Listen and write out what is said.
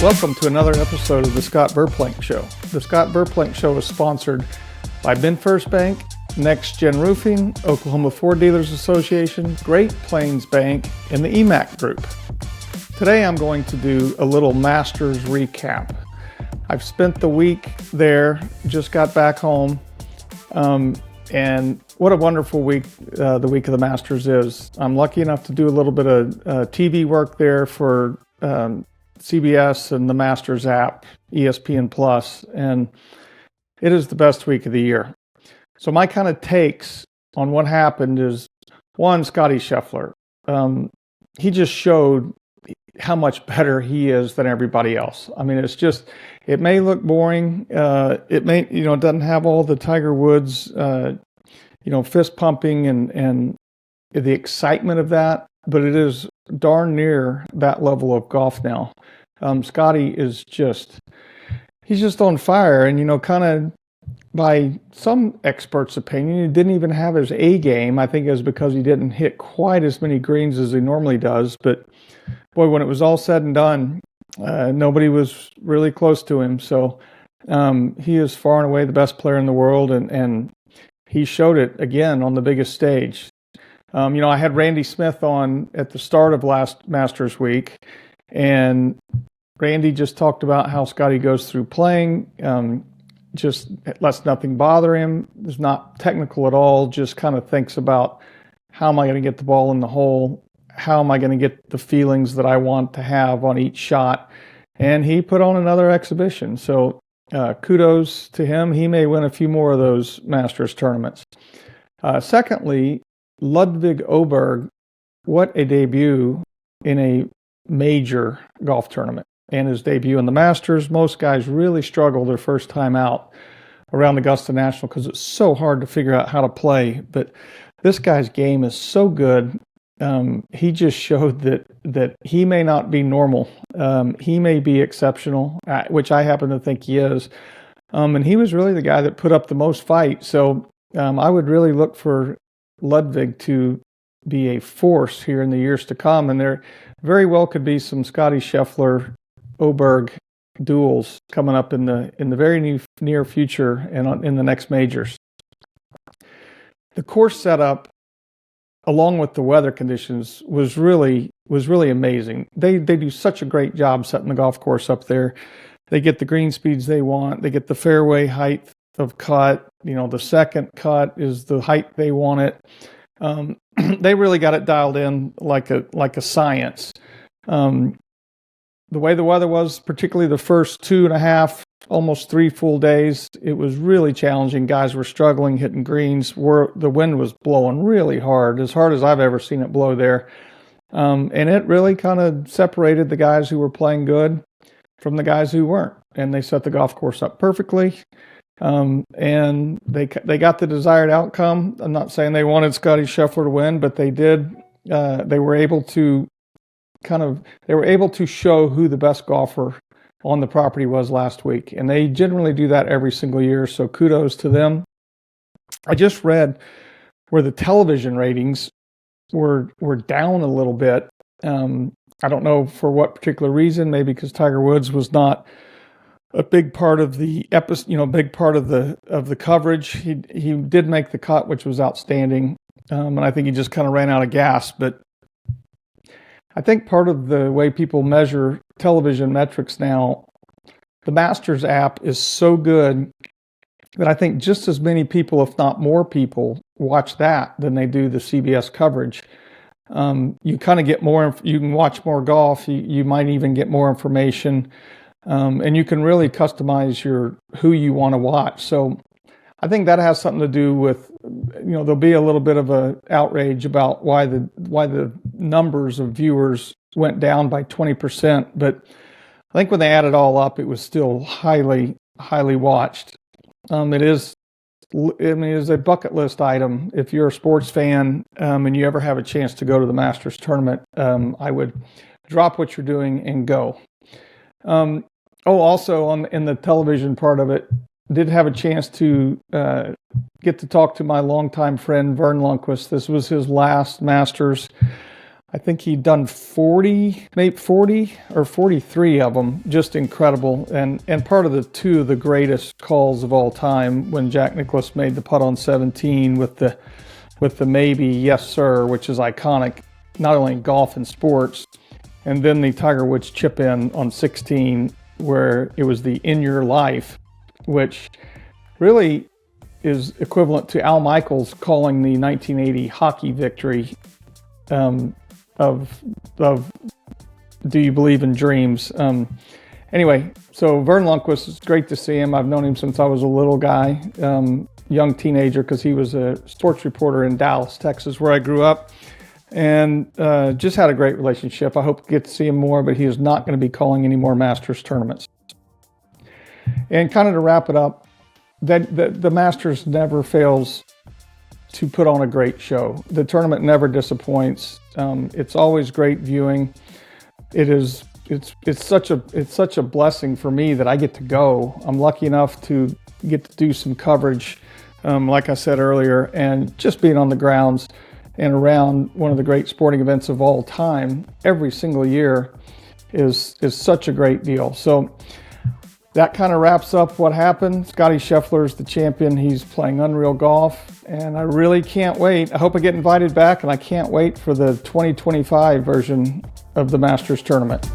Welcome to another episode of the Scott Verplank Show. The Scott Verplank Show is sponsored by First Bank, Next Gen Roofing, Oklahoma Ford Dealers Association, Great Plains Bank, and the EMAC Group. Today I'm going to do a little Masters recap. I've spent the week there, just got back home, and what a wonderful week the week of the Masters is. I'm lucky enough to do a little bit of TV work there for CBS and the Masters app, ESPN Plus, and it is the best week of the year. So my kind of takes on what happened is, one, Scottie Scheffler. He just showed how much better he is than everybody else. I mean, it may look boring. It may, it doesn't have all the Tiger Woods, fist pumping and the excitement of that, but it is darn near that level of golf now. Scottie is he's just on fire, and kind of by some experts' opinion, he didn't even have his A game. I think it was because he didn't hit quite as many greens as he normally does. But boy, when it was all said and done, nobody was really close to him. So he is far and away the best player in the world, and he showed it again on the biggest stage. I had Randy Smith on at the start of last Masters week, and Randy just talked about how Scottie goes through playing, just lets nothing bother him, is not technical at all, just kind of thinks about how am I going to get the ball in the hole, how am I going to get the feelings that I want to have on each shot, and he put on another exhibition. So kudos to him. He may win a few more of those Masters tournaments. Secondly, Ludvig Åberg, what a debut in a major golf tournament, and his debut in the Masters. Most guys really struggle their first time out around Augusta National because it's so hard to figure out how to play. But this guy's game is so good. He just showed that he may not be normal. He may be exceptional, which I happen to think he is. And he was really the guy that put up the most fight. So I would really look for Ludvig to be a force here in the years to come. And there very well could be some Scottie Scheffler, Oberg duels coming up in the very near future and in the next majors. The course setup, along with the weather conditions, was really amazing. They do such a great job setting the golf course up there. They get the green speeds they want. They get the fairway height of cut. The second cut is the height they want it. They really got it dialed in like a science. The way the weather was, particularly the first 2.5, almost 3 full days, it was really challenging. Guys were struggling hitting greens. The wind was blowing really hard as I've ever seen it blow there. And it really kind of separated the guys who were playing good from the guys who weren't. And they set the golf course up perfectly. And they got the desired outcome. I'm not saying they wanted Scottie Scheffler to win, but they did. They were able to show who the best golfer on the property was last week. And they generally do that every single year. So kudos to them. I just read where the television ratings were down a little bit. I don't know for what particular reason, maybe because Tiger Woods was not a big part of the episode, big part of the coverage. He did make the cut, which was outstanding. And I think he just kind of ran out of gas. But I think part of the way people measure television metrics now, the Masters app is so good that I think just as many people, if not more people, watch that than they do the CBS coverage. You kind of get more, you can watch more golf, you might even get more information, and you can really customize who you want to watch. So I think that has something to do with, there'll be a little bit of a outrage about why the numbers of viewers went down by 20%, but I think when they add it all up, it was still highly, highly watched. It is a bucket list item. If you're a sports fan and you ever have a chance to go to the Masters tournament, I would drop what you're doing and go. Also in the television part of it, did have a chance to get to talk to my longtime friend Vern Lundquist. This was his last Masters. I think he'd done 40, maybe 40 or 43 of them. Just incredible. And part of two of the greatest calls of all time, when Jack Nicklaus made the putt on 17 with the maybe yes sir, which is iconic, not only in golf and sports, and then the Tiger Woods chip in on 16, where it was the in your life, which really is equivalent to Al Michaels calling the 1980 hockey victory of Do You Believe in Dreams? Anyway, so Vern Lundquist, it's great to see him. I've known him since I was a little guy, young teenager, because he was a sports reporter in Dallas, Texas, where I grew up, and just had a great relationship. I hope to get to see him more, but he is not going to be calling any more Masters tournaments. And kind of to wrap it up, the Masters never fails to put on a great show. The tournament never disappoints. It's always great viewing. It's such a blessing for me that I get to go. I'm lucky enough to get to do some coverage, like I said earlier, and just being on the grounds and around one of the great sporting events of all time every single year is such a great deal. So that kind of wraps up what happened. Scottie Scheffler is the champion. He's playing unreal golf, and I really can't wait. I hope I get invited back, and I can't wait for the 2025 version of the Masters tournament.